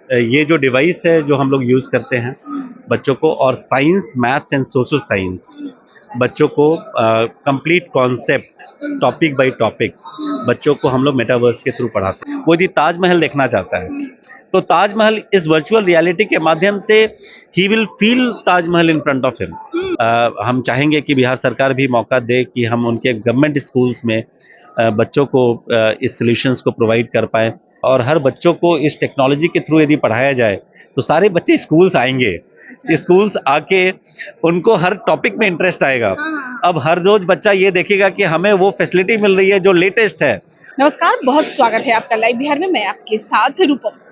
ये जो डिवाइस है जो हम लोग यूज़ करते हैं बच्चों को, और science, maths and social science बच्चों को complete concept topic by topic बच्चों को हम लोग मेटावर्स के थ्रू पढ़ाते हैं। वो यदि ताजमहल देखना चाहता है तो ताजमहल इस वर्चुअल रियलिटी के माध्यम से he will feel Taj Mahal in front of him. हम चाहेंगे कि बिहार सरकार भी मौका दे कि हम उनके गवर्नमेंट स्कूल्स में बच्चों को इस सॉल्यूशंस को प्रोवाइड कर पाए, और हर बच्चों को इस टेक्नोलॉजी के थ्रू यदि पढ़ाया जाए तो सारे बच्चे स्कूल्स आएंगे। स्कूल्स आके उनको हर टॉपिक में इंटरेस्ट आएगा। अब हर रोज बच्चा ये देखेगा कि हमें वो फैसिलिटी मिल रही है जो लेटेस्ट है। नमस्कार, बहुत स्वागत है आपका लाइव बिहार में। मैं आपके साथ रूपम।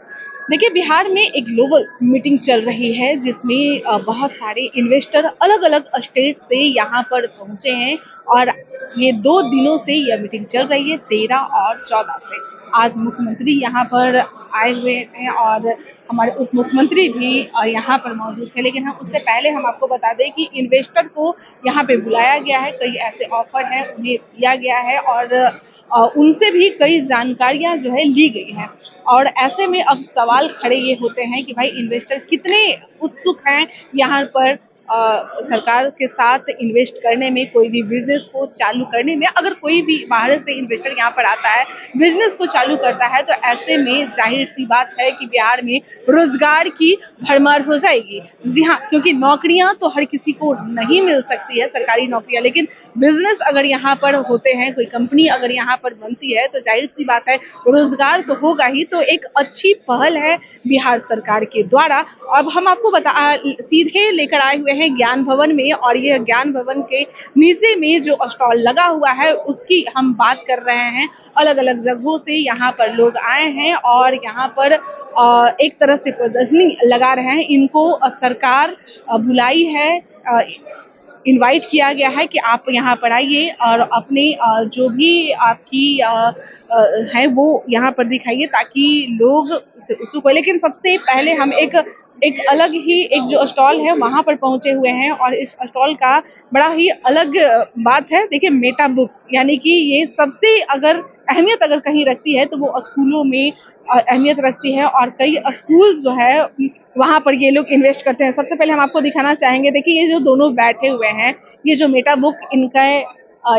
देखिए, बिहार में एक ग्लोबल मीटिंग चल रही है जिसमें बहुत सारे इन्वेस्टर अलग अलग स्टेट से यहाँ पर पहुँचे हैं और ये 2 दिनों से यह मीटिंग चल रही है, 13 और 14 से। आज मुख्यमंत्री यहाँ पर आए हुए हैं और हमारे उप मुख्यमंत्री भी यहाँ पर मौजूद थे, लेकिन हम उससे पहले हम आपको बता दें कि इन्वेस्टर को यहाँ पे बुलाया गया है। कई ऐसे ऑफर हैं उन्हें दिया गया है और उनसे भी कई जानकारियाँ जो है ली गई हैं। और ऐसे में अब सवाल खड़े ये होते हैं कि भाई इन्वेस्टर कितने उत्सुक हैं यहाँ पर सरकार के साथ इन्वेस्ट करने में, कोई भी बिजनेस को चालू करने में। अगर कोई भी बाहर से इन्वेस्टर यहाँ पर आता है, बिजनेस को चालू करता है, तो ऐसे में जाहिर सी बात है कि बिहार में रोजगार की भरमार हो जाएगी। जी हाँ, क्योंकि नौकरियां तो हर किसी को नहीं मिल सकती है, सरकारी नौकरियां, लेकिन बिजनेस अगर यहाँ पर होते हैं, कोई कंपनी अगर यहाँ पर बनती है, तो जाहिर सी बात है रोजगार तो होगा ही। तो एक अच्छी पहल है बिहार सरकार के द्वारा। अब हम आपको सीधे लेकर आए हुए हैं ज्ञान भवन में, और यह ज्ञान भवन के नीचे में जो स्टॉल लगा हुआ है उसकी हम बात कर रहे हैं। अलग अलग जगहों से यहाँ पर लोग आए हैं और यहाँ पर एक तरह से प्रदर्शनी लगा रहे हैं। इनको सरकार बुलाई है, इनवाइट किया गया है कि आप यहाँ पर आइए और अपने जो भी आपकी है वो यहाँ पर दिखाइए ताकि लोग उत्सुक हो। लेकिन सबसे पहले हम एक अलग ही एक जो स्टॉल है वहाँ पर पहुँचे हुए हैं और इस स्टॉल का बड़ा ही अलग बात है। देखिए, मेटा बुक यानी कि ये सबसे अगर अहमियत अगर कहीं रखती है तो वो स्कूलों में अहमियत रखती है और कई स्कूल जो है वहाँ पर ये लोग इन्वेस्ट करते हैं। सबसे पहले हम आपको दिखाना चाहेंगे, देखिए ये जो दोनों बैठे हुए हैं, ये जो मेटा बुक इनका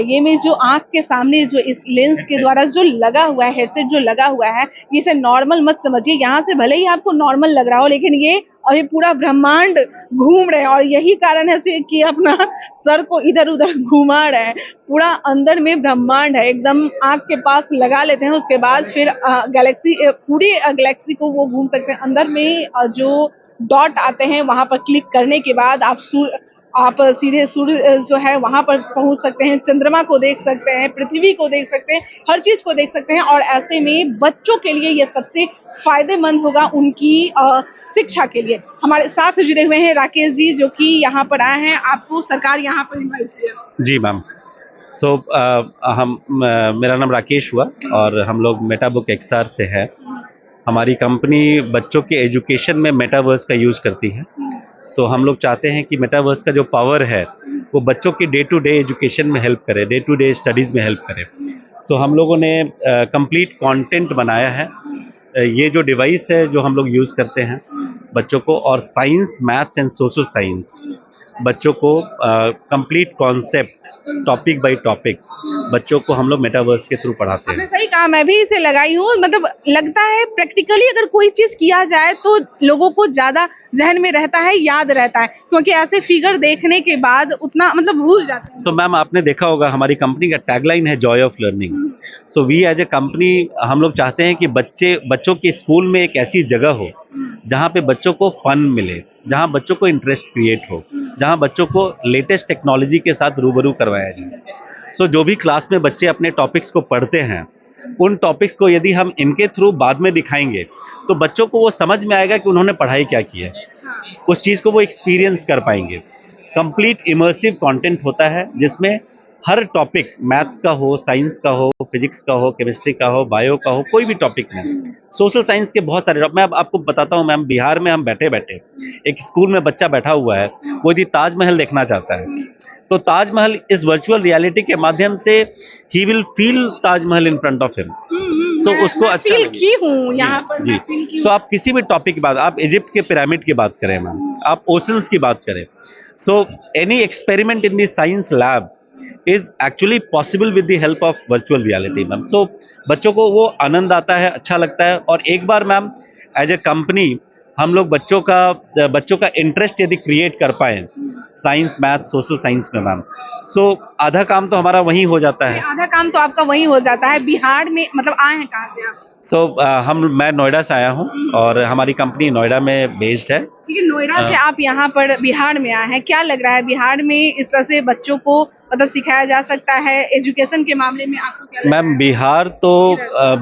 ये में जो आंख के सामने जो इस लेंस के द्वारा जो लगा हुआ है, हेडसेट जो लगा हुआ है, ये इसे नॉर्मल मत समझिए। यहाँ से भले ही आपको नॉर्मल लग रहा हो, लेकिन ये अभी पूरा ब्रह्मांड घूम रहे हैं और यही कारण है कि अपना सर को इधर उधर घुमा रहे हैं। पूरा अंदर में ब्रह्मांड है, एकदम आंख के पास लगा लेते हैं, उसके बाद फिर गैलेक्सी, पूरी गैलेक्सी को वो घूम सकते हैं। अंदर में जो डॉट आते हैं वहां पर क्लिक करने के बाद आप सीधे सूर्य जो है वहां पर पहुंच सकते हैं, चंद्रमा को देख सकते हैं, पृथ्वी को देख सकते हैं, हर चीज को देख सकते हैं। और ऐसे में बच्चों के लिए यह सबसे फायदेमंद होगा उनकी शिक्षा के लिए। हमारे साथ जुड़े हुए हैं राकेश जी, जो कि यहाँ पर आए हैं, आपको सरकार यहाँ पर इनवाइट किया। जी मैम। मेरा नाम राकेश हुआ और हम लोग मेटा बुक एक्सआर से है। हमारी कंपनी बच्चों के एजुकेशन में मेटावर्स का यूज़ करती है। हम लोग चाहते हैं कि मेटावर्स का जो पावर है वो बच्चों की डे टू डे एजुकेशन में हेल्प करे, डे टू डे स्टडीज़ में हेल्प करे। हम लोगों ने कंप्लीट कंटेंट बनाया है। ये जो डिवाइस है जो हम लोग यूज़ करते हैं बच्चों को, और science, maths and social science बच्चों को complete concept topic by topic बच्चों को हम लोग मेटावर्स के थ्रू पढ़ाते हैं। आपने सही कहा, मैं भी इसे लगाई हूँ। मतलब लगता है प्रैक्टिकली अगर कोई चीज किया जाए तो लोगों को ज्यादा जहन में रहता है, याद रहता है, क्योंकि ऐसे फिगर देखने के बाद उतना मतलब भूल जाते हैं। मैम, आपने देखा होगा हमारी कंपनी का टैगलाइन है joy of learning. We as a company हम लोग चाहते हैं कि बच्चों के स्कूल में एक ऐसी जगह हो जहाँ पे बच्चों को फन मिले, जहाँ बच्चों को इंटरेस्ट क्रिएट हो, जहाँ बच्चों को लेटेस्ट टेक्नोलॉजी के साथ रूबरू करवाया जाए। जो भी क्लास में बच्चे अपने टॉपिक्स को पढ़ते हैं, उन टॉपिक्स को यदि हम इनके थ्रू बाद में दिखाएंगे तो बच्चों को वो समझ में आएगा कि उन्होंने पढ़ाई क्या की है, उस चीज़ को वो एक्सपीरियंस कर पाएंगे। कंप्लीट इमर्सिव कंटेंट होता है जिसमें हर टॉपिक, मैथ्स का हो, साइंस का हो, फिजिक्स का हो, केमिस्ट्री का हो, बायो का हो, कोई भी टॉपिक में, सोशल साइंस के बहुत सारे मैं अब आपको बताता हूँ मैम। बिहार में हम बैठे बैठे एक स्कूल में बच्चा बैठा हुआ है, वो यदि ताजमहल देखना चाहता है तो ताजमहल इस वर्चुअल रियलिटी के माध्यम से he will feel Taj Mahal in front of him. सो उसको अच्छा फील लगे। की हूँ यहाँ पर, जी मैं feel की सो हूँ। आप किसी भी टॉपिक की बात, आप इजिप्ट के पिरामिड की बात करें मैम, आप ओशंस की बात करें, so any experiment in the science lab is actually possible with the help of virtual reality ma'am. So बच्चों को वो आनंद आता है, अच्छा लगता है। और एक बार मैम एज ए कंपनी हम लोग बच्चों का इंटरेस्ट यदि क्रिएट कर पाए साइंस, मैथ, सोशल साइंस में मैम, सो आधा काम तो हमारा वहीं हो जाता है। आधा काम तो आपका वही हो जाता है। बिहार में मतलब आए हैं कहाँ से आप? सो मैं नोएडा से आया हूँ और हमारी कंपनी नोएडा में बेस्ड है। ठीक है, नोएडा से आप यहाँ पर बिहार में आए हैं, क्या लग रहा है बिहार में इस तरह से बच्चों को मतलब सिखाया जा सकता है एजुकेशन के मामले में, आपको क्या लग रहा मैम है?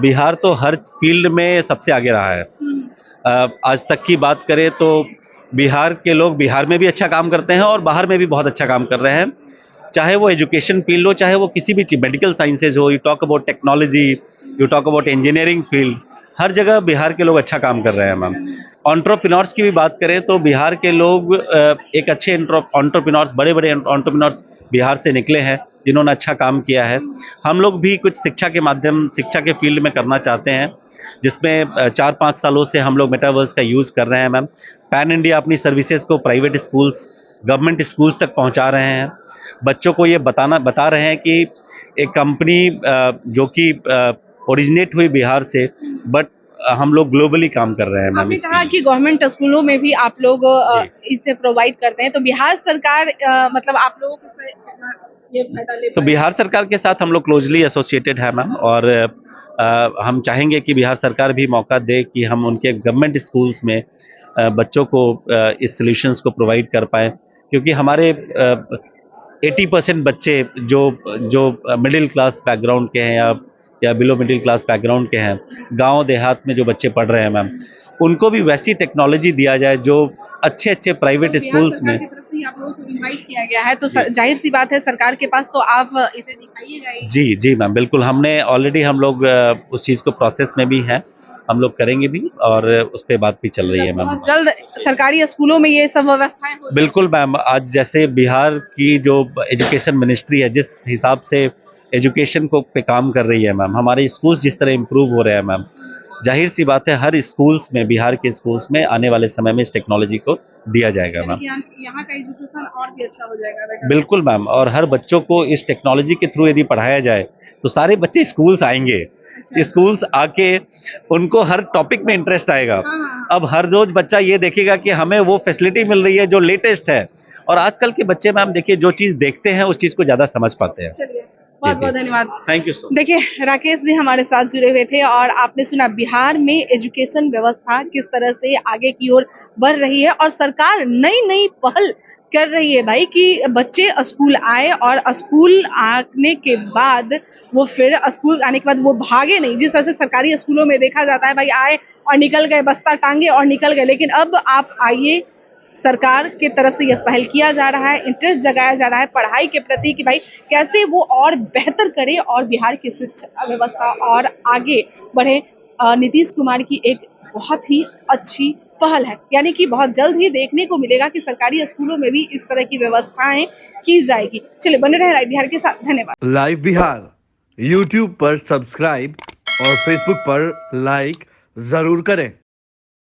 बिहार तो हर फील्ड में सबसे आगे रहा है। आज तक की बात करें तो बिहार के लोग बिहार में भी अच्छा काम करते हैं और बाहर में भी बहुत अच्छा काम कर रहे हैं, चाहे वो एजुकेशन फील्ड हो, चाहे वो किसी भी चीज, मेडिकल साइंसेज हो, you talk about technology, you talk about engineering field, हर जगह बिहार के लोग अच्छा काम कर रहे हैं मैम। एंटरप्रेन्योर्स की भी बात करें तो बिहार के लोग एक अच्छे एंटरप्रेन्योर्स, बड़े बड़े एंटरप्रेन्योर्स बिहार से निकले हैं जिन्होंने अच्छा काम किया है। हम लोग भी कुछ शिक्षा के फील्ड में करना चाहते हैं, जिसमें 4-5 सालों से हम लोग मेटावर्स का यूज़ कर रहे हैं मैम। पैन इंडिया अपनी सर्विसेज को प्राइवेट स्कूल्स, गवर्नमेंट स्कूल्स तक पहुंचा रहे हैं। बच्चों को ये बता रहे हैं कि एक कंपनी जो कि ओरिजिनेट हुई बिहार से, बट हम लोग ग्लोबली काम कर रहे हैं मैम आपने इस कहा फील्ड कि गवर्नमेंट स्कूलों में भी आप लोग में। इसे प्रोवाइड करते हैं, तो बिहार सरकार मतलब आप लोगों को ये फायदा ले सो पाए? बिहार सरकार के साथ हम लोग क्लोजली एसोसिएटेड है मैम, और हम चाहेंगे कि बिहार सरकार भी मौका दे कि हम उनके गवर्नमेंट स्कूल्स में बच्चों को इस सॉल्यूशंस को प्रोवाइड कर पाएँ, क्योंकि हमारे 80% बच्चे जो जो मिडिल क्लास बैकग्राउंड के हैं या बिलो मिडिल क्लास बैकग्राउंड के हैं, गांव देहात में जो बच्चे पढ़ रहे हैं मैम, उनको भी वैसी टेक्नोलॉजी दिया जाए जो अच्छे प्राइवेट तो बिहार स्कूल्स सरकार में। की तरफ से ही आप लोगों को इनवाइट किया गया है, तो जी। जाहिर सी बात है सरकार के पास तो आप इसे दिखाइएगा ही। जी मैम, बिल्कुल। हमने ऑलरेडी हम लोग उस चीज़ को प्रोसेस में भी हैं, हम लोग करेंगे भी, और उस पे बात भी चल रही है मैम। बहुत जल्द सरकारी स्कूलों में ये सब व्यवस्थाएं हो बिल्कुल मैम, आज जैसे बिहार की जो एजुकेशन मिनिस्ट्री है, जिस हिसाब से एजुकेशन को पे काम कर रही है मैम, हमारे स्कूल्स जिस तरह इम्प्रूव हो रहे हैं मैम, जाहिर सी बात है हर स्कूल्स में, बिहार के स्कूल्स में आने वाले समय में इस टेक्नोलॉजी को दिया जाएगा मैम। यहाँ का एजुकेशन और भी अच्छा हो जाएगा बेटा। बिल्कुल मैम, और हर बच्चों को इस टेक्नोलॉजी के थ्रू यदि पढ़ाया जाए तो सारे बच्चे स्कूल्स आएंगे। स्कूल्स आके उनको हर टॉपिक में इंटरेस्ट आएगा। अब हर रोज बच्चा ये देखेगा कि हमें वो फैसिलिटी मिल रही है जो लेटेस्ट है, और आजकल के बच्चे मैम देखिए जो चीज़ देखते हैं उस चीज़ को ज़्यादा समझ पाते हैं। चलिए, बहुत बहुत धन्यवाद। Thank you so much. देखिए, राकेश जी हमारे साथ जुड़े हुए थे और आपने सुना बिहार में एजुकेशन व्यवस्था किस तरह से आगे की ओर बढ़ रही है और सरकार नई नई पहल कर रही है भाई कि बच्चे स्कूल आए और स्कूल आने के बाद वो फिर स्कूल आने के बाद वो भागे नहीं, जिस तरह से सरकारी स्कूलों में देखा जाता है भाई आए और निकल गए, बस्ता टांगे और निकल गए, लेकिन अब आप आइए, सरकार की तरफ से यह पहल किया जा रहा है, इंटरेस्ट जगाया जा रहा है पढ़ाई के प्रति कि भाई कैसे वो और बेहतर करे और बिहार की शिक्षा व्यवस्था और आगे बढ़े। नीतीश कुमार की एक बहुत ही अच्छी पहल है, यानी कि बहुत जल्द ही देखने को मिलेगा कि सरकारी स्कूलों में भी इस तरह की व्यवस्थाएं की जाएगी। चलिए बने रहे लाइव बिहार के साथ, धन्यवाद। लाइव बिहार यूट्यूब पर सब्सक्राइब और फेसबुक पर लाइक जरूर करें।